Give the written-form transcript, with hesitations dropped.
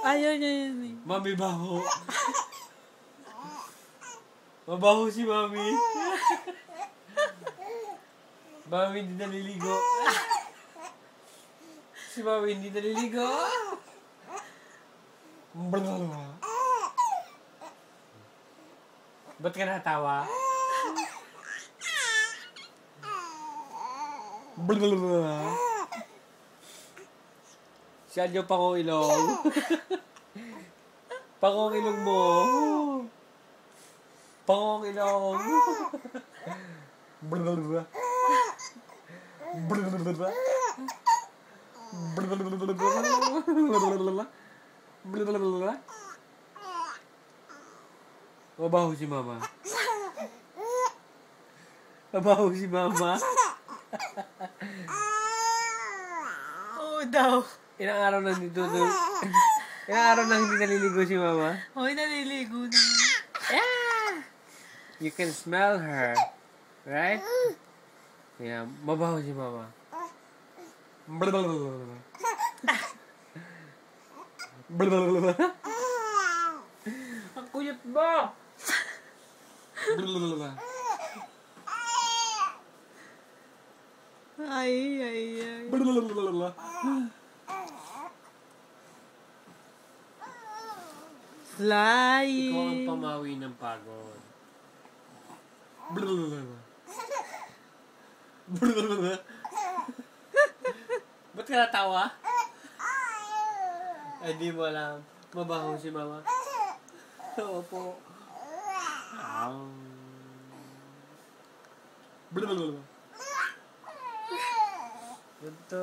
Ayaw niya yun eh. Mami, baho. Mabaho si Mami. Mami hindi naliligo. Si Mami hindi naliligo. Ba't ka natawa? Siya yung pangong ilong. Pangong ilong mo. Pangong ilong. Mabaho si Mama. Mabaho si Mama. Oo daw. Ilang araw na dito doon. Ilang araw na hindi naliligo si Mama. Hoy, naliligo naman. Yeah! You can smell her. Right? Yeah, mabaho si Mama. Ang kuyot mo! Ay. Flying. Ikaw ang pamawi ng pagod. Ba't ka natawa? Ay, di mo alam. Mabaho si Mama. Opo. Ganito.